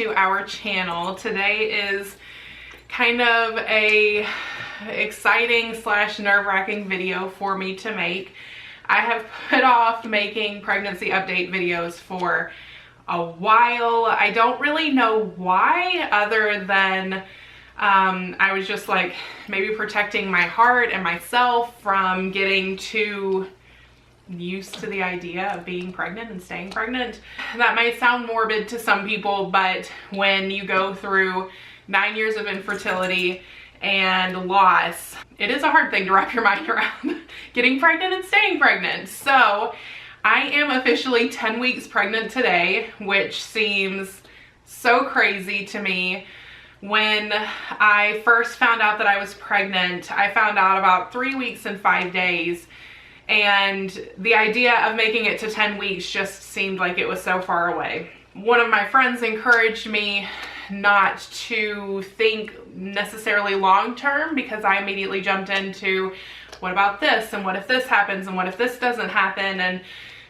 to our channel. Today is kind of a exciting slash nerve-wracking video for me to make. I have put off making pregnancy update videos for a while. I don't really know why, other than I was just like maybe protecting my heart and myself from getting too used to the idea of being pregnant and staying pregnant. That may sound morbid to some people, but when you go through 9 years of infertility and loss, it is a hard thing to wrap your mind around, getting pregnant and staying pregnant. So I am officially 10 weeks pregnant today, which seems so crazy to me. When I first found out that I was pregnant, I found out about 3 weeks and 5 days. And the idea of making it to 10 weeks just seemed like it was so far away. One of my friends encouraged me not to think necessarily long term, because I immediately jumped into, what about this? And what if this happens? And what if this doesn't happen? And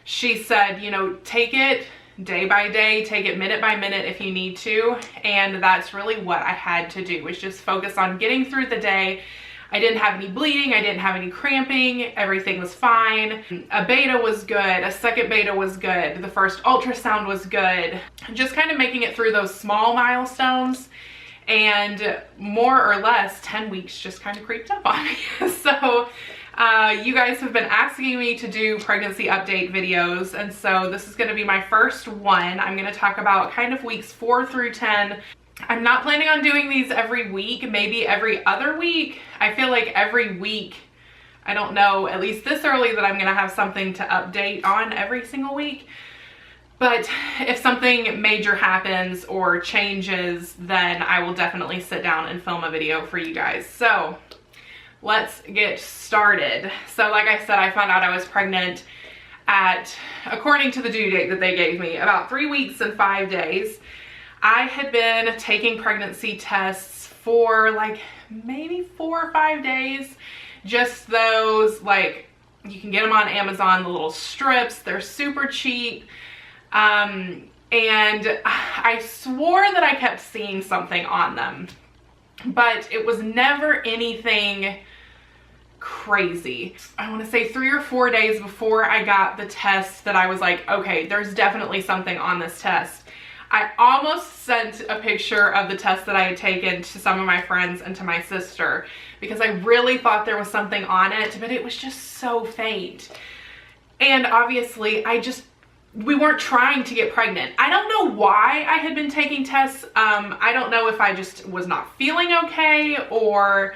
she said, you know, take it day by day, take it minute by minute if you need to. And that's really what I had to do, was just focus on getting through the day. I didn't have any bleeding, I didn't have any cramping, everything was fine. A beta was good, a second beta was good, the first ultrasound was good. Just kind of making it through those small milestones, and more or less 10 weeks just kind of creeped up on me. So you guys have been asking me to do pregnancy update videos, and so this is going to be my first one. I'm going to talk about kind of weeks 4 through 10. I'm not planning on doing these every week, maybe every other week. I feel like every week, I don't know, at least this early, that I'm gonna have something to update on every single week. But if something major happens or changes, then I will definitely sit down and film a video for you guys. So let's get started. So like I said, I found out I was pregnant at, according to the due date that they gave me, about 3 weeks and 5 days. I had been taking pregnancy tests for like maybe 4 or 5 days. Just those, like, you can get them on Amazon, the little strips, they're super cheap. And I swore that I kept seeing something on them, but it was never anything crazy. I want to say 3 or 4 days before I got the test that I was like, okay, there's definitely something on this test. I almost sent a picture of the test that I had taken to some of my friends and to my sister, because I really thought there was something on it, but it was just so faint. And obviously we weren't trying to get pregnant. I don't know why I had been taking tests. I don't know if I just was not feeling okay, or,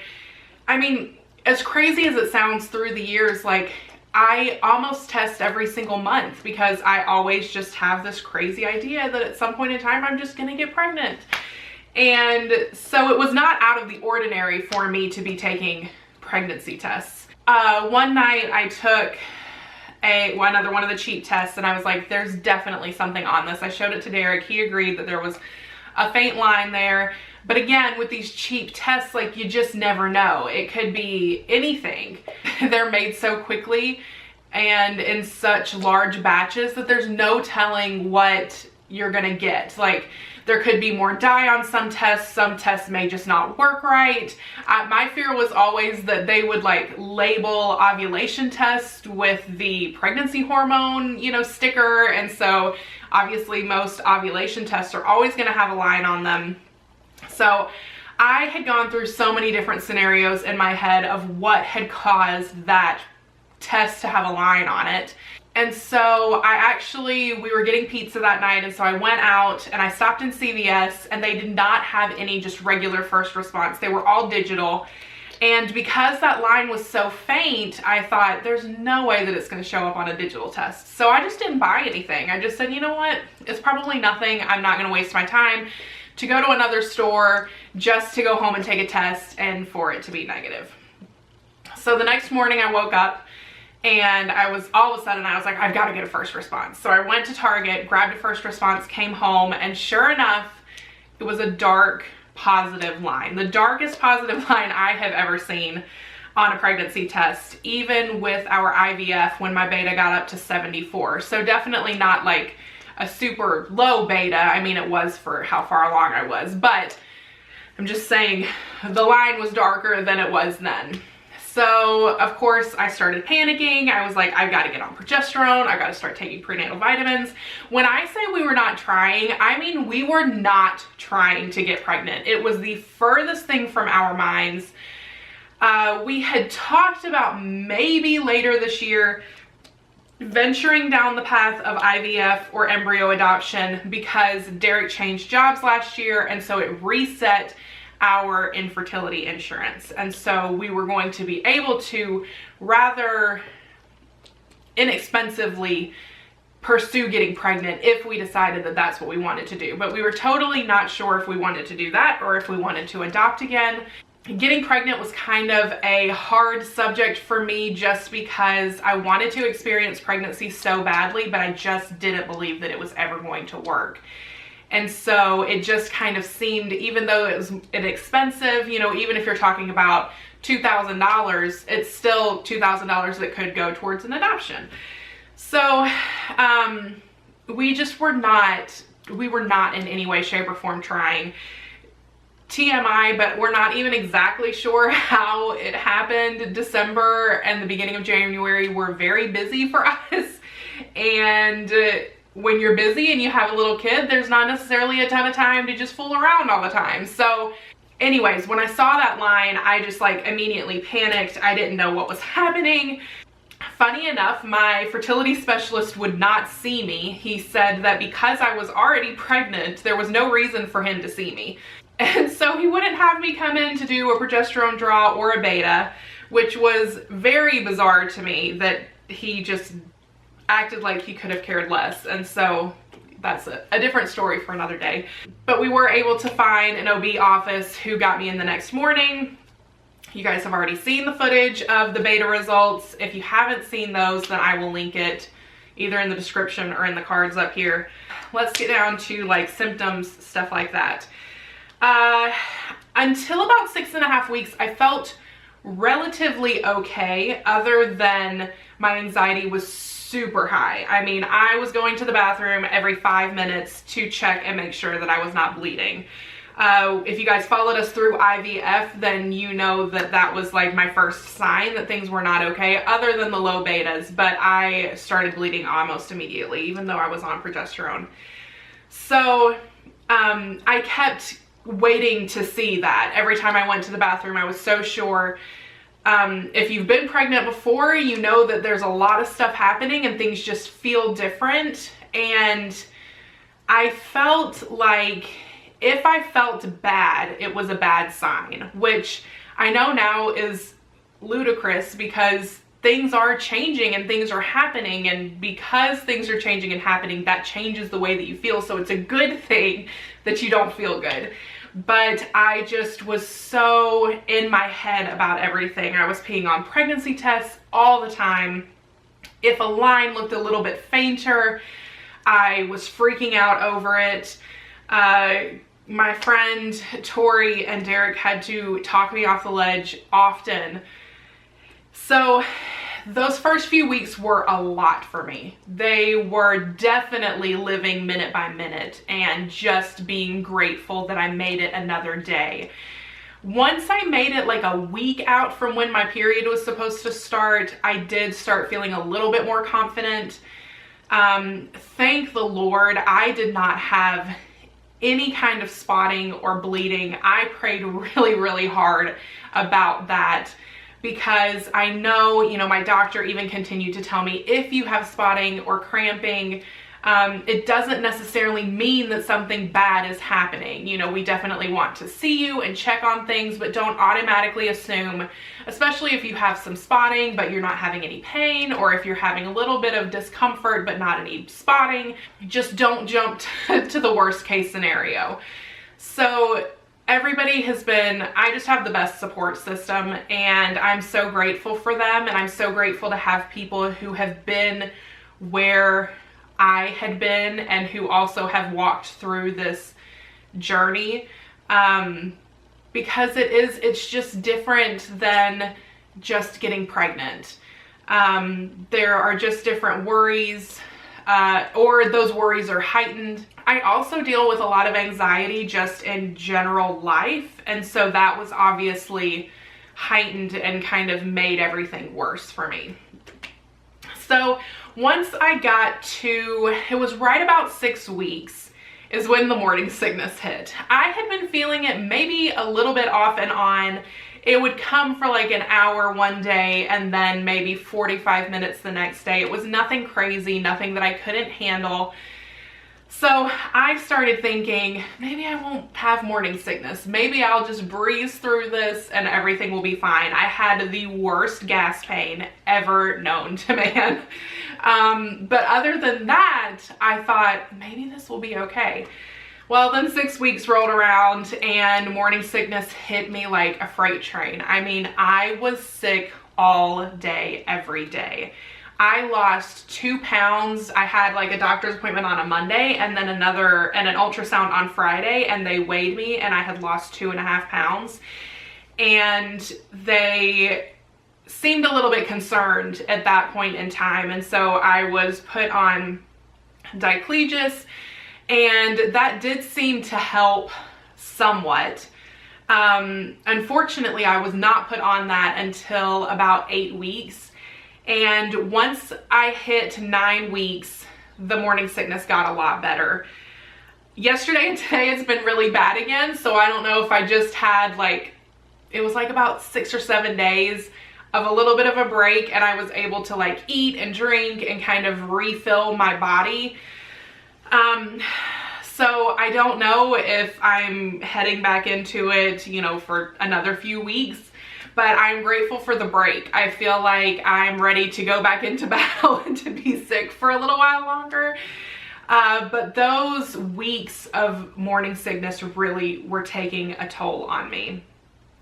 I mean, as crazy as it sounds, through the years, like, I almost test every single month, because I always just have this crazy idea that at some point in time I'm just gonna get pregnant. And so it was not out of the ordinary for me to be taking pregnancy tests. One night I took another one of the cheap tests, and I was like, there's definitely something on this. I showed it to Derek. He agreed that there was a faint line there. But again, with these cheap tests, like, you just never know. It could be anything. They're made so quickly and in such large batches that there's no telling what you're gonna get. Like, there could be more dye on some tests may just not work right. My fear was always that they would like label ovulation test with the pregnancy hormone, you know, sticker. And so obviously most ovulation tests are always gonna have a line on them. So I had gone through so many different scenarios in my head of what had caused that test to have a line on it. And so we were getting pizza that night, and so I went out and I stopped in CVS, and they did not have any just regular first response. They were all digital. And because that line was so faint, I thought, there's no way that it's going to show up on a digital test. So I just didn't buy anything. I just said, you know what? It's probably nothing. I'm not going to waste my time to go to another store just to go home and take a test and for it to be negative. So the next morning I woke up, and all of a sudden I was like, I've got to get a first response. So I went to Target, grabbed a first response, came home, and sure enough, it was a dark positive line. The darkest positive line I have ever seen on a pregnancy test, even with our IVF when my beta got up to 74. So definitely not like a super low beta. I mean, it was for how far along I was, but I'm just saying the line was darker than it was then. So of course I started panicking. I was like, I've got to get on progesterone. I got to start taking prenatal vitamins. When I say we were not trying, I mean, we were not trying to get pregnant. It was the furthest thing from our minds. We had talked about maybe later this year venturing down the path of IVF or embryo adoption because Derek changed jobs last year, and so it reset our infertility insurance. And so we were going to be able to rather inexpensively pursue getting pregnant if we decided that that's what we wanted to do. But we were totally not sure if we wanted to do that or if we wanted to adopt again. Getting pregnant was kind of a hard subject for me just because I wanted to experience pregnancy so badly, but I just didn't believe that it was ever going to work. And so it just kind of seemed, even though it was inexpensive, you know, even if you're talking about $2,000, it's still $2,000 that could go towards an adoption. So we were not in any way, shape, or form trying. TMI, but we're not even exactly sure how it happened. December and the beginning of January were very busy for us. And when you're busy and you have a little kid, there's not necessarily a ton of time to just fool around all the time. So anyways, when I saw that line, I just like immediately panicked. I didn't know what was happening. Funny enough, my fertility specialist would not see me. He said that because I was already pregnant, there was no reason for him to see me. And so he wouldn't have me come in to do a progesterone draw or a beta, which was very bizarre to me that he just acted like he could have cared less. And so that's a different story for another day. But we were able to find an OB office who got me in the next morning. You guys have already seen the footage of the beta results. If you haven't seen those, then I will link it either in the description or in the cards up here. Let's get down to like symptoms, stuff like that. Until about 6.5 weeks, I felt relatively okay, other than my anxiety was super high. I mean, I was going to the bathroom every 5 minutes to check and make sure that I was not bleeding. If you guys followed us through IVF, then you know that that was like my first sign that things were not okay, other than the low betas, but I started bleeding almost immediately, even though I was on progesterone. So I kept waiting to see that. Every time I went to the bathroom, I was so sure. If you've been pregnant before, you know that there's a lot of stuff happening and things just feel different. And I felt like if I felt bad, it was a bad sign, which I know now is ludicrous because things are changing and things are happening, and because things are changing and happening, that changes the way that you feel. So it's a good thing that you don't feel good. But I just was so in my head about everything. I was peeing on pregnancy tests all the time. If a line looked a little bit fainter, I was freaking out over it. My friend Tori and Derek had to talk me off the ledge often. So those first few weeks were a lot for me. They were definitely living minute by minute and just being grateful that I made it another day. Once I made it like a week out from when my period was supposed to start, I did start feeling a little bit more confident. Thank the Lord, I did not have any kind of spotting or bleeding. I prayed really, really hard about that, because I know, you know, my doctor even continued to tell me if you have spotting or cramping, it doesn't necessarily mean that something bad is happening. You know, we definitely want to see you and check on things, but don't automatically assume, especially if you have some spotting but you're not having any pain, or if you're having a little bit of discomfort but not any spotting, just don't jump to the worst case scenario. So everybody has been, I just have the best support system, and I'm so grateful for them, and I'm so grateful to have people who have been where I had been and who also have walked through this journey, because it's just different than just getting pregnant. There are just different worries. or those worries are heightened. I also deal with a lot of anxiety just in general life, and so that was obviously heightened and kind of made everything worse for me. So once I got to, it was right about 6 weeks is when the morning sickness hit. I had been feeling it maybe a little bit off and on. It would come for like an hour one day and then maybe 45 minutes the next day. It was nothing crazy, nothing that I couldn't handle. So I started thinking, maybe I won't have morning sickness. Maybe I'll just breeze through this and everything will be fine. I had the worst gas pain ever known to man. But other than that, I thought maybe this will be okay. Well, then 6 weeks rolled around and morning sickness hit me like a freight train. I mean, I was sick all day, every day. I lost 2 pounds. I had like a doctor's appointment on a Monday and then an ultrasound on Friday, and they weighed me and I had lost 2.5 pounds. And they seemed a little bit concerned at that point in time. And so I was put on Diclegis, and that did seem to help somewhat. Unfortunately, I was not put on that until about 8 weeks. And once I hit 9 weeks, the morning sickness got a lot better. Yesterday and today it's been really bad again. So I don't know if I just had it was like about 6 or 7 days of a little bit of a break, and I was able to like eat and drink and kind of refill my body. So I don't know if I'm heading back into it, for another few weeks. But I'm grateful for the break. I feel like I'm ready to go back into battle and to be sick for a little while longer. But those weeks of morning sickness really were taking a toll on me.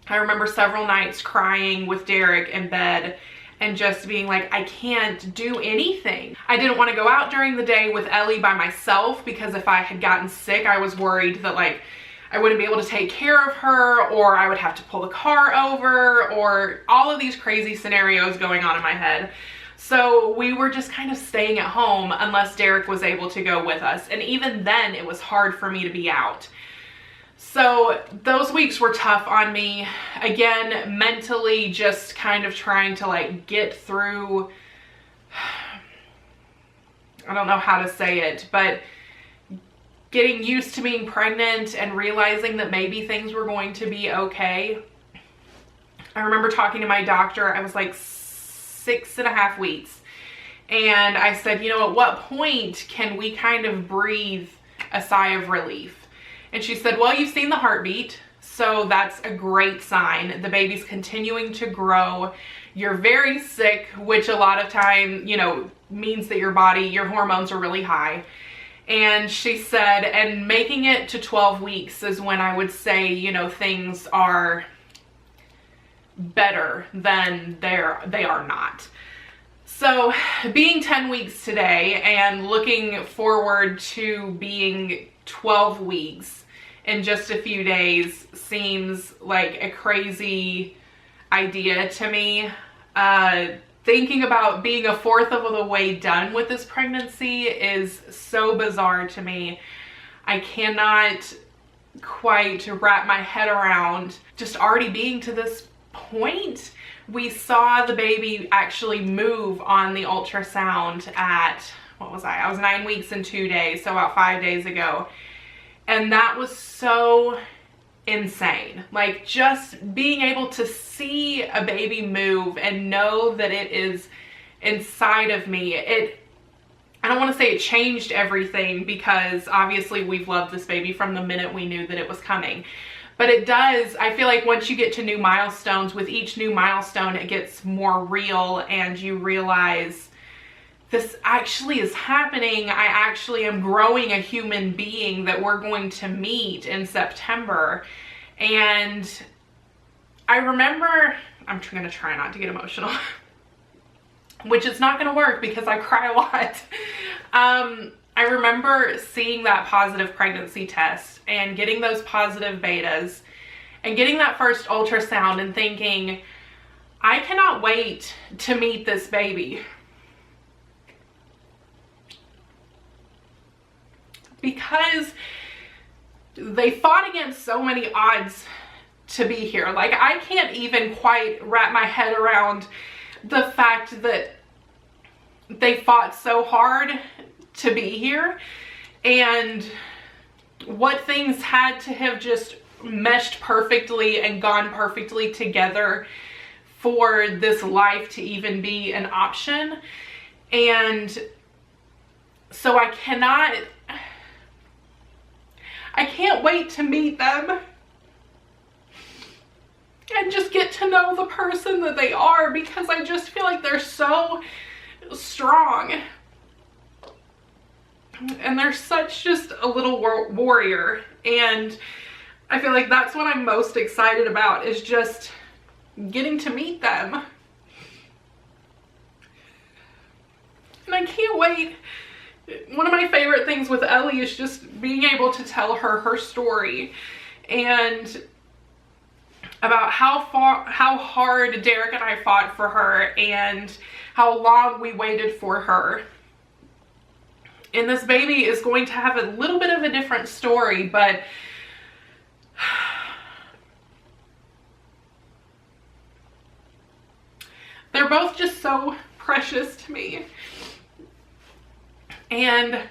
I remember several nights crying with Derek in bed and just being like, I can't do anything. I didn't want to go out during the day with Ellie by myself, because if I had gotten sick, I was worried that I wouldn't be able to take care of her, or I would have to pull the car over, or all of these crazy scenarios going on in my head. So we were just kind of staying at home unless Derek was able to go with us. And even then it was hard for me to be out. So those weeks were tough on me. Again, mentally just kind of trying to get through, I don't know how to say it, but getting used to being pregnant and realizing that maybe things were going to be okay. I remember talking to my doctor, I was like 6.5 weeks. And I said, at what point can we kind of breathe a sigh of relief? And she said, well, you've seen the heartbeat, so that's a great sign. The baby's continuing to grow. You're very sick, which a lot of time, means that your hormones are really high. And she said, and making it to 12 weeks is when I would say, things are better than they are not. So being 10 weeks today and looking forward to being 12 weeks in just a few days seems like a crazy idea to me. Thinking about being a fourth of the way done with this pregnancy is so bizarre to me. I cannot quite wrap my head around just already being to this point. We saw the baby actually move on the ultrasound at, what was I? I was 9 weeks and 2 days, so about 5 days ago. And that was so insane. Just being able to see a baby move and know that it is inside of me. I don't want to say it changed everything, because obviously we've loved this baby from the minute we knew that it was coming. But it does, I feel like once you get to new milestones, with each new milestone, it gets more real and you realize this actually is happening. I actually am growing a human being that we're going to meet in September. And I remember, I'm going to try not to get emotional, which is not going to work because I cry a lot. I remember seeing that positive pregnancy test and getting those positive betas and getting that first ultrasound and thinking, I cannot wait to meet this baby. because they fought against so many odds to be here. Like, I can't even quite wrap my head around the fact that they fought so hard to be here, and what things had to have just meshed perfectly and gone perfectly together for this life to even be an option. And so I can't wait to meet them and just get to know the person that they are, because I just feel like they're so strong and they're such just a little warrior. And I feel like that's what I'm most excited about, is just getting to meet them. And I can't wait. One of my favorite things with Ellie is just being able to tell her story, and about how hard Derek and I fought for her, and how long we waited for her. And this baby is going to have a little bit of a different story, but they're both just so precious to me. And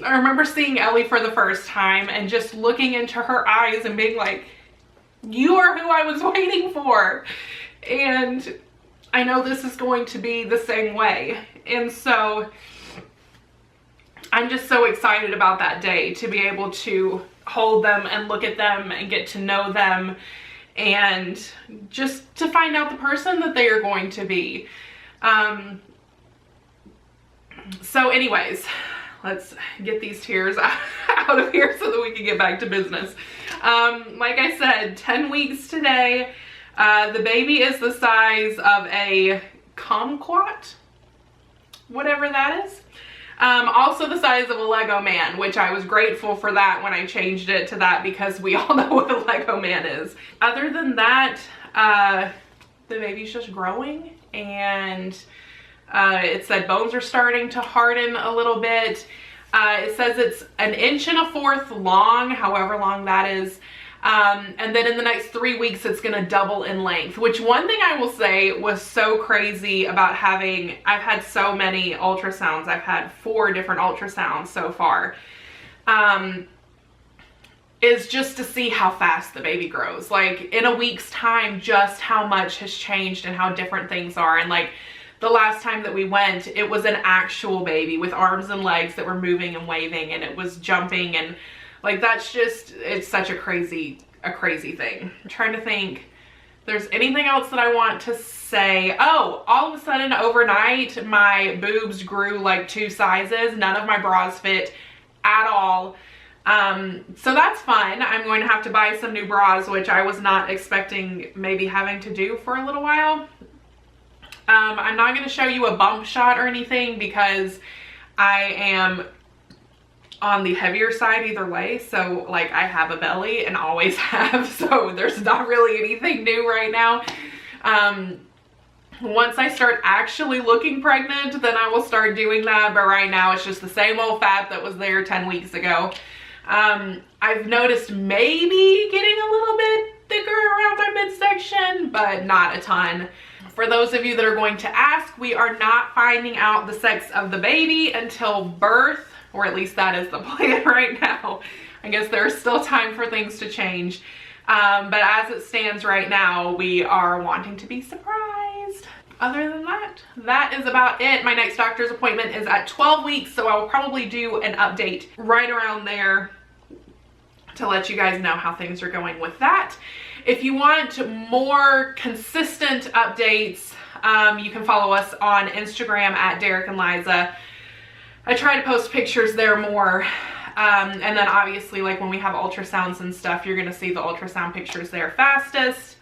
I remember seeing Ellie for the first time and just looking into her eyes and being like, you are who I was waiting for. And I know this is going to be the same way. And so I'm just so excited about that day, to be able to hold them and look at them and get to know them, and just to find out the person that they are going to be. So anyways, let's get these tears out of here so that we can get back to business. Like I said, 10 weeks today. The baby is the size of a kumquat, whatever that is. Also the size of a Lego man, which I was grateful for that when I changed it to that, because we all know what a Lego man is. Other than that, the baby's just growing, and it said bones are starting to harden a little bit. It says it's 1 1/4 inch long, however long that is. And then in the next 3 weeks, it's going to double in length, which one thing I will say was so crazy about I've had so many ultrasounds. I've had 4 different ultrasounds so far, is just to see how fast the baby grows. Like, in a week's time, just how much has changed and how different things are. And like, the last time that we went, it was an actual baby with arms and legs that were moving and waving, and it was jumping, and like, that's just, it's such a crazy thing. I'm trying to think if there's anything else that I want to say. Oh, all of a sudden overnight, my boobs grew like 2 sizes. None of my bras fit at all. So that's fun. I'm going to have to buy some new bras, which I was not expecting maybe having to do for a little while. I'm not going to show you a bump shot or anything, because I am on the heavier side either way. So like, I have a belly and always have, so there's not really anything new right now. Once I start actually looking pregnant, then I will start doing that. But right now it's just the same old fat that was there 10 weeks ago. I've noticed maybe getting a little bit thicker around my midsection, but not a ton. For those of you that are going to ask, we are not finding out the sex of the baby until birth, or at least that is the plan right now. I guess there's still time for things to change. But as it stands right now, we are wanting to be surprised. Other than that, that is about it. My next doctor's appointment is at 12 weeks, so I will probably do an update right around there to let you guys know how things are going with that. If you want more consistent updates, you can follow us on Instagram at Derek and Liza. I try to post pictures there more. And then obviously, like, when we have ultrasounds and stuff, you're going to see the ultrasound pictures there fastest.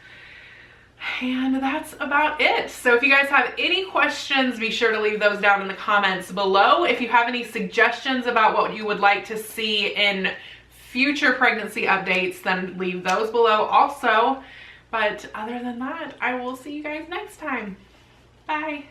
And that's about it. So if you guys have any questions, be sure to leave those down in the comments below. If you have any suggestions about what you would like to see in future pregnancy updates, then leave those below also. But other than that, I will see you guys next time. Bye.